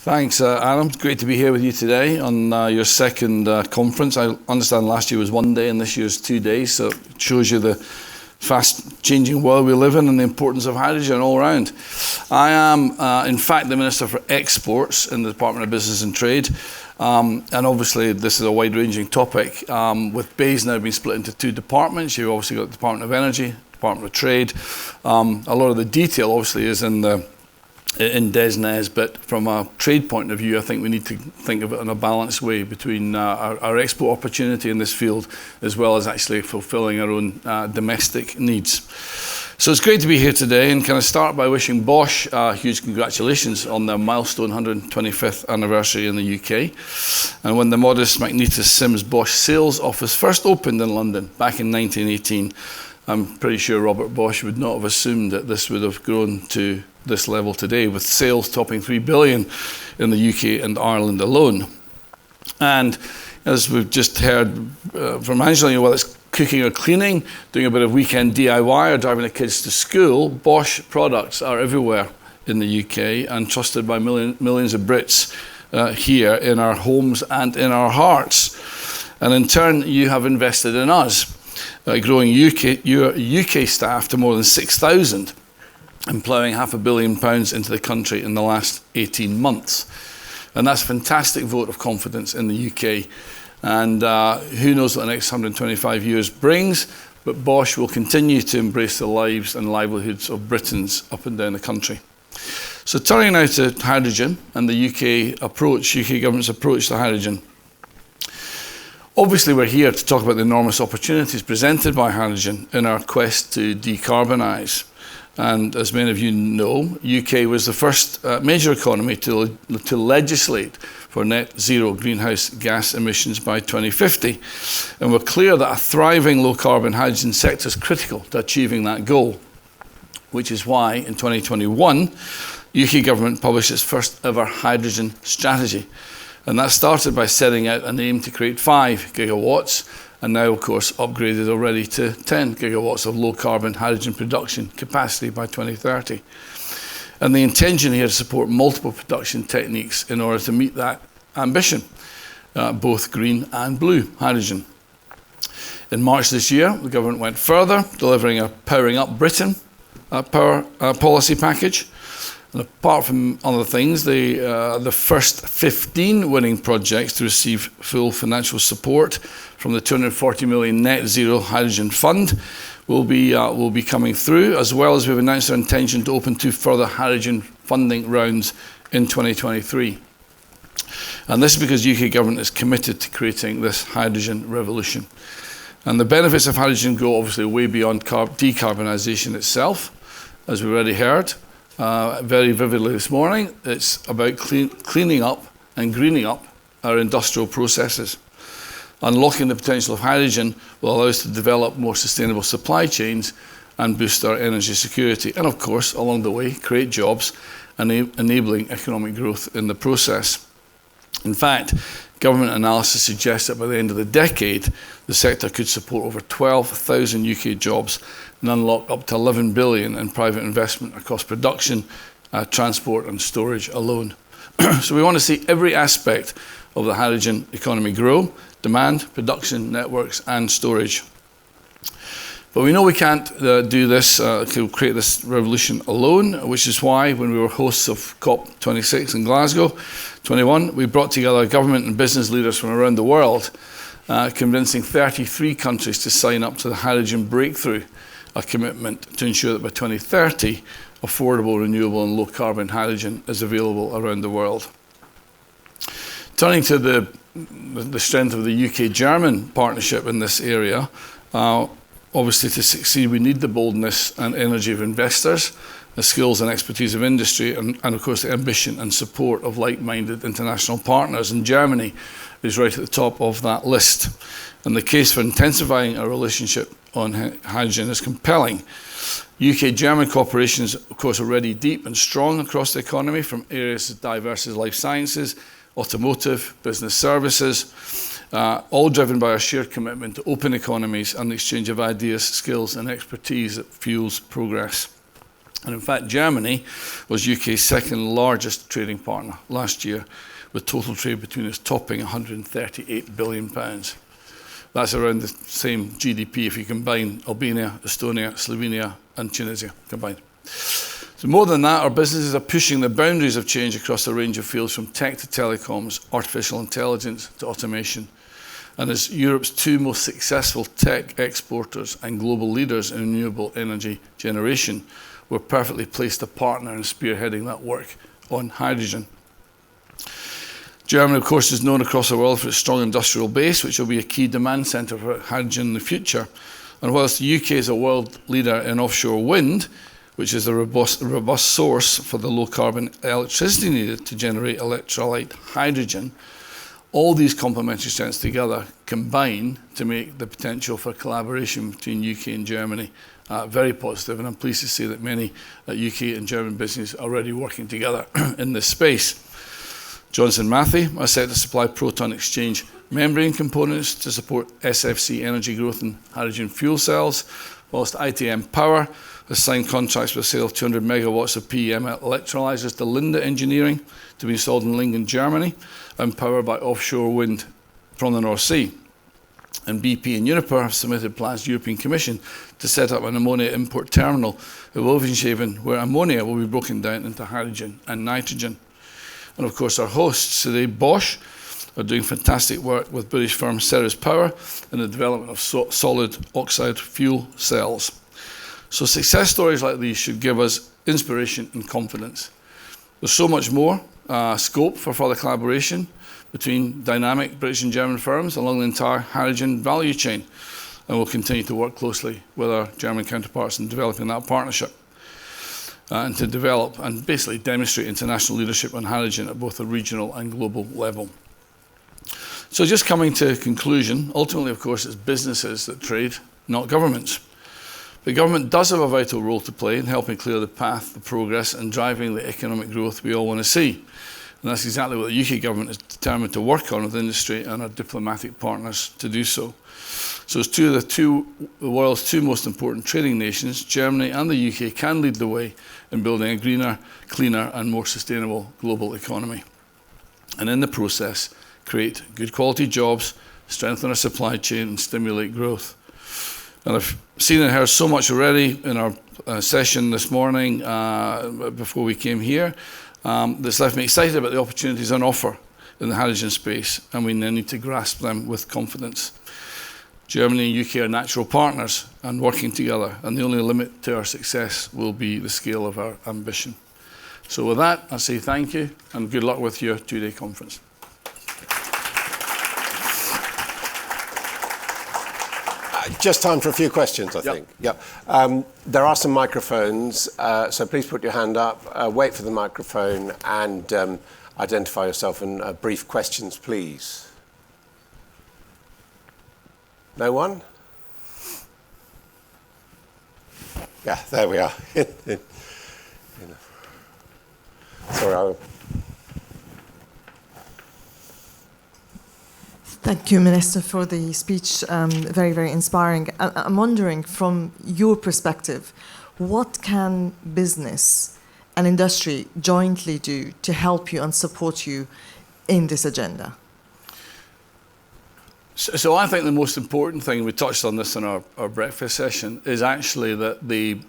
Thanks, Adam. It's great to be here with you today on your second conference. I understand last year was 1 day and this year's 2 days, so it shows you the fast-changing world we live in and the importance of hydrogen all around. I am, in fact, the Minister for Exports in the Department of Business and Trade, and obviously this is a wide-ranging topic. With BEIS now being split into two departments, you've obviously got the Department of Energy, Department of Trade. A lot of the detail obviously is in DESNES, but from a trade point of view, I think we need to think of it in a balanced way between our export opportunity in this field, as well as actually fulfilling our own domestic needs. So it's great to be here today, and can I start by wishing Bosch huge congratulations on their milestone 125th anniversary in the UK. And when the modest Magnetis Sims Bosch sales office first opened in London back in 1918, I'm pretty sure Robert Bosch would not have assumed that this would have grown to this level today, with sales topping 3 billion in the UK and Ireland alone. And as we've just heard from Angela, whether it's cooking or cleaning, doing a bit of weekend DIY or driving the kids to school, Bosch products are everywhere in the UK and trusted by millions of Brits here in our homes and in our hearts. And in turn, you have invested in us, growing your UK staff to more than 6,000. Employing £500 million into the country in the last 18 months. And that's a fantastic vote of confidence in the UK. And who knows what the next 125 years brings, but Bosch will continue to embrace the lives and livelihoods of Britons up and down the country. So turning now to hydrogen and the UK government's approach to hydrogen. Obviously, we're here to talk about the enormous opportunities presented by hydrogen in our quest to decarbonise. And as many of you know, UK was the first major economy to legislate for net zero greenhouse gas emissions by 2050. And we're clear that a thriving low carbon hydrogen sector is critical to achieving that goal, which is why in 2021, UK government published its first ever hydrogen strategy. And that started by setting out an aim to create 5 gigawatts, and now, of course, upgraded already to 10 gigawatts of low-carbon hydrogen production capacity by 2030. And the intention here is to support multiple production techniques in order to meet that ambition, both green and blue hydrogen. In March this year, the government went further, delivering a Powering Up Britain power policy package. And apart from other things, the first 15 winning projects to receive full financial support from the 240 million Net Zero Hydrogen Fund will be coming through, as well as we've announced our intention to open 2 further hydrogen funding rounds in 2023. And this is because UK government is committed to creating this hydrogen revolution. And the benefits of hydrogen go obviously way beyond decarbonisation itself, as we've already heard. Very vividly this morning, it's about cleaning up and greening up our industrial processes. Unlocking the potential of hydrogen will allow us to develop more sustainable supply chains and boost our energy security. And of course, along the way, create jobs and enabling economic growth in the process. In fact, government analysis suggests that by the end of the decade, the sector could support over 12,000 UK jobs and unlock up to 11 billion in private investment across production, transport and storage alone. So we want to see every aspect of the hydrogen economy grow: demand, production, networks and storage. But we know we can't do this, to create this revolution alone, which is why when we were hosts of COP26 in Glasgow 21, we brought together government and business leaders from around the world, convincing 33 countries to sign up to the Hydrogen Breakthrough, a commitment to ensure that by 2030, affordable, renewable and low carbon hydrogen is available around the world. Turning to the strength of the UK-German partnership in this area, obviously to succeed we need the boldness and energy of investors, the skills and expertise of industry, and of course the ambition and support of like-minded international partners. And Germany is right at the top of that list. And the case for intensifying our relationship on hydrogen is compelling. UK-German cooperation is, of course, already deep and strong across the economy, from areas as diverse as life sciences, automotive, business services, all driven by our shared commitment to open economies and the exchange of ideas, skills and expertise that fuels progress. And in fact, Germany was UK's second largest trading partner last year, with total trade between us topping £138 billion. That's around the same GDP if you combine Albania, Estonia, Slovenia and Tunisia combined. So more than that, our businesses are pushing the boundaries of change across a range of fields, from tech to telecoms, artificial intelligence to automation. And as Europe's two most successful tech exporters and global leaders in renewable energy generation, we're perfectly placed to partner in spearheading that work on hydrogen. Germany, of course, is known across the world for its strong industrial base, which will be a key demand centre for hydrogen in the future. And whilst the UK is a world leader in offshore wind, which is a robust source for the low-carbon electricity needed to generate electrolyte hydrogen, all these complementary strengths together combine to make the potential for collaboration between UK and Germany very positive. And I'm pleased to say that many UK and German businesses are already working together in this space. Johnson Matthey are set to supply proton exchange membrane components to support SFC energy growth in hydrogen fuel cells, whilst ITM Power has signed contracts for the sale of 200 megawatts of PEM electrolyzers to Linde Engineering to be installed in Lingen, Germany, and powered by offshore wind from the North Sea. And BP and Uniper have submitted plans to the European Commission to set up an ammonia import terminal at Wilhelmshaven, where ammonia will be broken down into hydrogen and nitrogen. And of course, our hosts today, Bosch, are doing fantastic work with British firm Ceres Power in the development of solid oxide fuel cells. So success stories like these should give us inspiration and confidence. There's so much more scope for further collaboration between dynamic British and German firms along the entire hydrogen value chain. And we'll continue to work closely with our German counterparts in developing that partnership and to develop and basically demonstrate international leadership on hydrogen at both a regional and global level. So just coming to a conclusion, ultimately, of course, it's businesses that trade, not governments. The government does have a vital role to play in helping clear the path, the progress and driving the economic growth we all want to see. And that's exactly what the UK government is determined to work on with industry and our diplomatic partners to do so. So as the world's two most important trading nations, Germany and the UK can lead the way in building a greener, cleaner and more sustainable global economy. And in the process, create good quality jobs, strengthen our supply chain and stimulate growth. And I've seen and heard so much already in our session this morning before we came here that's left me excited about the opportunities on offer in the hydrogen space, and we now need to grasp them with confidence. Germany and UK are natural partners and working together, and the only limit to our success will be the scale of our ambition. So with that, I say thank you and good luck with your two-day conference. Just time for a few questions, I think. Yep. There are some microphones, so please put your hand up, wait for the microphone and identify yourself and brief questions, please. No one? Yeah, there we are. Sorry, Thank you, Minister, for the speech. Very, very inspiring. I'm wondering, from your perspective, what can business and industry jointly do to help you and support you in this agenda? So I think the most important thing, we touched on this in our breakfast session, is actually that the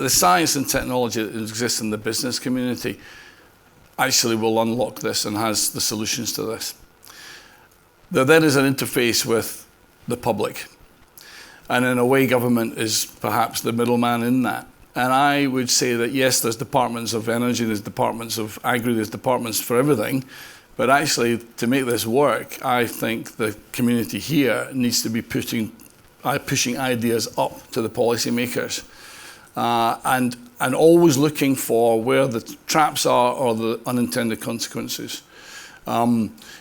science and technology that exists in the business community actually will unlock this and has the solutions to this. There then is an interface with the public. And in a way, government is perhaps the middleman in that. And I would say that, yes, there's departments of energy, there's departments of agri, there's departments for everything. But actually, to make this work, I think the community here needs to be pushing ideas up to the policymakers and always looking for where the traps are or the unintended consequences.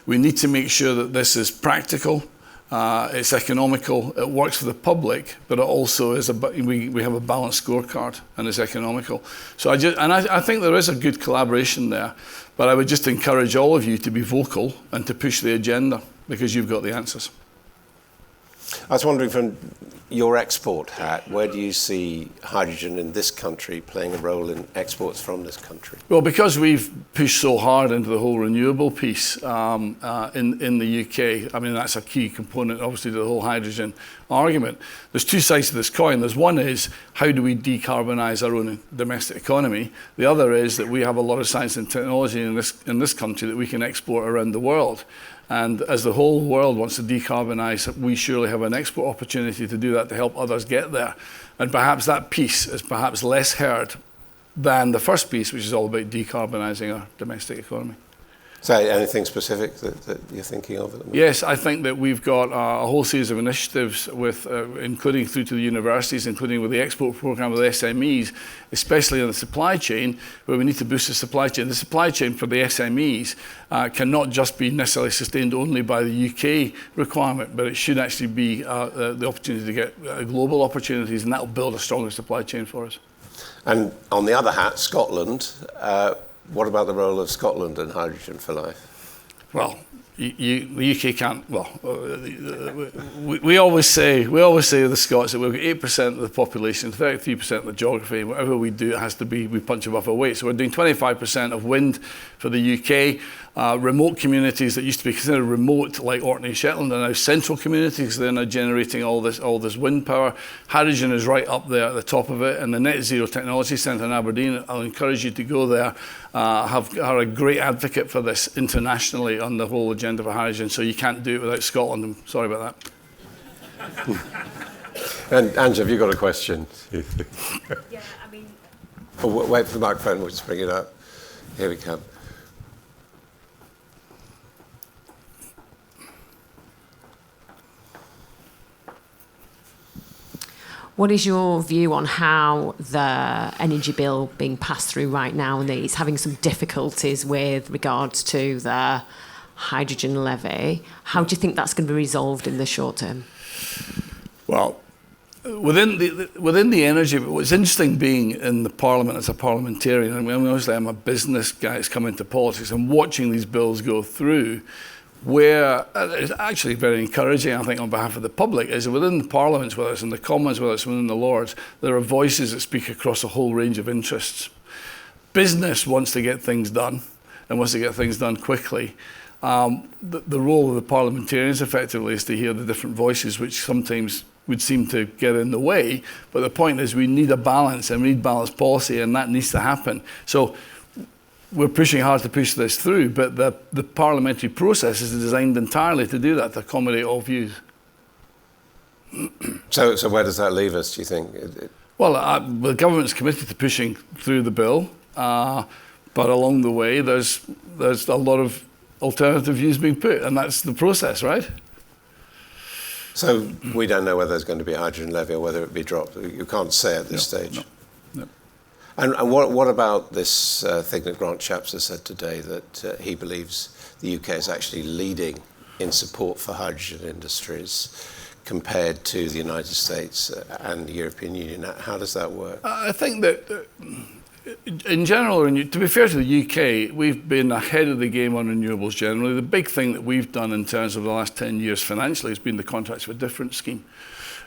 We need to make sure that this is practical, it's economical, it works for the public, but it also is we have a balanced scorecard and it's economical. So I think there is a good collaboration there, but I would just encourage all of you to be vocal and to push the agenda because you've got the answers. I was wondering from your export hat, where do you see hydrogen in this country playing a role in exports from this country? Well, because we've pushed so hard into the whole renewable piece in the UK, I mean, that's a key component, obviously, to the whole hydrogen argument. There's two sides to this coin. There's one is, how do we decarbonise our own domestic economy? The other is that we have a lot of science and technology in this country that we can export around the world. And as the whole world wants to decarbonise, we surely have an export opportunity to do that, to help others get there. And perhaps that piece is perhaps less heard than the first piece, which is all about decarbonising our domestic economy. So anything specific that you're thinking of at the moment? Yes, I think that we've got a whole series of initiatives with, including through to the universities, including with the export programme with SMEs, especially in the supply chain, where we need to boost the supply chain. The supply chain for the SMEs cannot just be necessarily sustained only by the UK requirement, but it should actually be the opportunity to get global opportunities, and that will build a stronger supply chain for us. And on the other hat, Scotland, what about the role of Scotland in Hydrogen for Life? Well, the UK can't. Well, we always say to the Scots that we've got 8% of the population, 33% of the geography. Whatever we do, it has to be, we punch above our weight. So we're doing 25% of wind for the UK. Remote communities that used to be considered remote, like Orkney and Shetland, are now central communities. They're now generating all this wind power. Hydrogen is right up there at the top of it. And the Net Zero Technology Centre in Aberdeen, I'll encourage you to go there, are a great advocate for this internationally on the whole agenda for hydrogen. So you can't do it without Scotland. I'm sorry about that. And Ange, have you got a question? Yeah, I mean... Oh, wait for the microphone, we'll just bring it up. Here we come. What is your view on how the energy bill being passed through right now, and it's having some difficulties with regards to the hydrogen levy? How do you think that's going to be resolved in the short term? Well, within the energy, what's interesting being in the Parliament as a parliamentarian, I mean, obviously I'm a business guy that's come into politics, and watching these bills go through, where it's actually very encouraging, I think, on behalf of the public, is within the parliaments, whether it's in the Commons, whether it's within the Lords, there are voices that speak across a whole range of interests. Business wants to get things done and wants to get things done quickly. The role of the parliamentarians effectively is to hear the different voices, which sometimes would seem to get in the way. But the point is we need a balance, and we need balanced policy, and that needs to happen. So we're pushing hard to push this through, but the parliamentary process is designed entirely to do that, to accommodate all views. So where does that leave us, do you think? Well, the government's committed to pushing through the bill, but along the way there's a lot of alternative views being put, and that's the process, right? So we don't know whether there's going to be a hydrogen levy or whether it be dropped. You can't say at this stage. No. And what about this thing that Grant Shapps has said today, that he believes the UK is actually leading in support for hydrogen industries compared to the United States and the European Union? How does that work? I think that in general, to be fair to the UK, we've been ahead of the game on renewables generally. The big thing that we've done in terms of the last 10 years financially has been the Contracts for Difference scheme.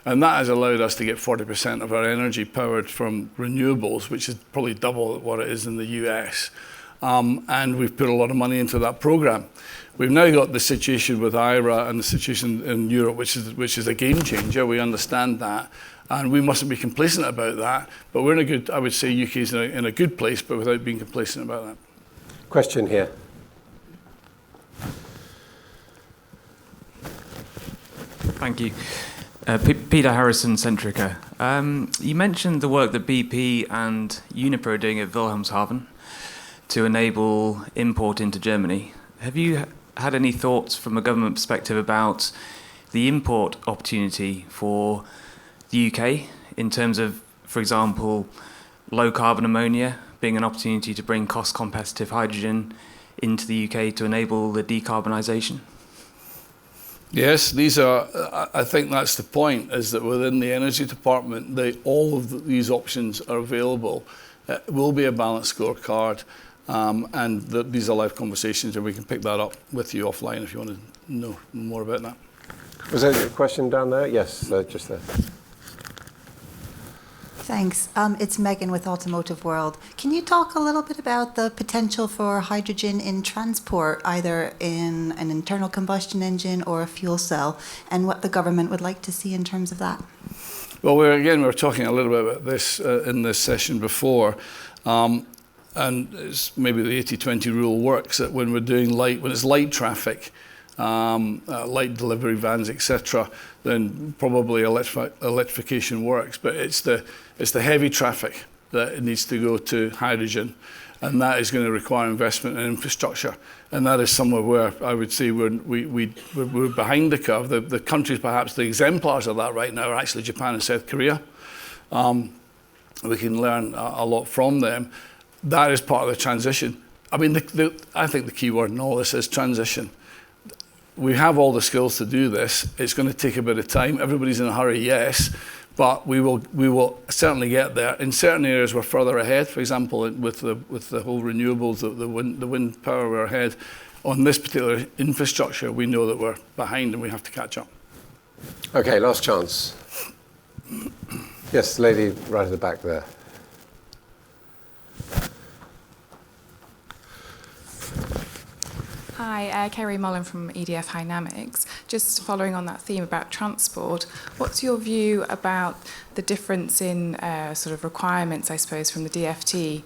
And that has allowed us to get 40% of our energy powered from renewables, which is probably double what it is in the US. And we've put a lot of money into that programme. We've now got the situation with IRA and the situation in Europe, which is a game changer. We understand that. And we mustn't be complacent about that. But we're in a good, I would say UK is in a good place, but without being complacent about that. Question here. Thank you. Peter Harrison, Centrica. You mentioned the work that BP and Uniper are doing at Wilhelmshaven to enable import into Germany. Have you had any thoughts from a government perspective about the import opportunity for the UK in terms of, for example, low carbon ammonia being an opportunity to bring cost competitive hydrogen into the UK to enable the decarbonisation? Yes, I think that's the point, is that within the Energy Department, all of these options are available. It will be a balanced scorecard, and these are live conversations, and we can pick that up with you offline if you want to know more about that. Was there a question down there? Yes, just there. Thanks. It's Megan with Automotive World. Can you talk a little bit about the potential for hydrogen in transport, either in an internal combustion engine or a fuel cell, and what the government would like to see in terms of that? Well, we were talking a little bit about this in this session before, and it's maybe the 80-20 rule works, that when we're doing when it's light traffic, light delivery vans, etc., then probably electrification works. But it's the heavy traffic that needs to go to hydrogen, and that is going to require investment in infrastructure. And that is somewhere where I would say we're behind the curve. The countries, perhaps the exemplars of that right now, are actually Japan and South Korea. We can learn a lot from them. That is part of the transition. I mean, I think the key word in all this is transition. We have all the skills to do this. It's going to take a bit of time. Everybody's in a hurry, yes, but we will certainly get there. In certain areas, we're further ahead. For example, with the whole renewables, the wind power, we're ahead. On this particular infrastructure, we know that we're behind and we have to catch up. Okay, last chance. Yes, lady right at the back there. Hi, Kerry Mullen from EDF Dynamics. Just following on that theme about transport, what's your view about the difference in sort of requirements, I suppose, from the DFT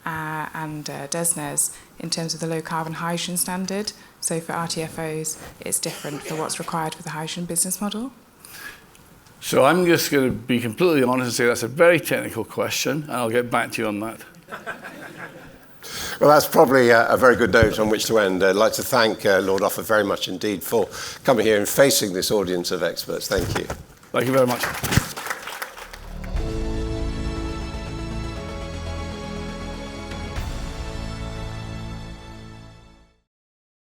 and DESNZ in terms of the low carbon hydrogen standard? So for RTFOs, it's different for what's required for the hydrogen business model? So I'm just going to be completely honest and say that's a very technical question, and I'll get back to you on that. Well, that's probably a very good note on which to end. I'd like to thank Lord Offord very much indeed for coming here and facing this audience of experts. Thank you. Thank you very much.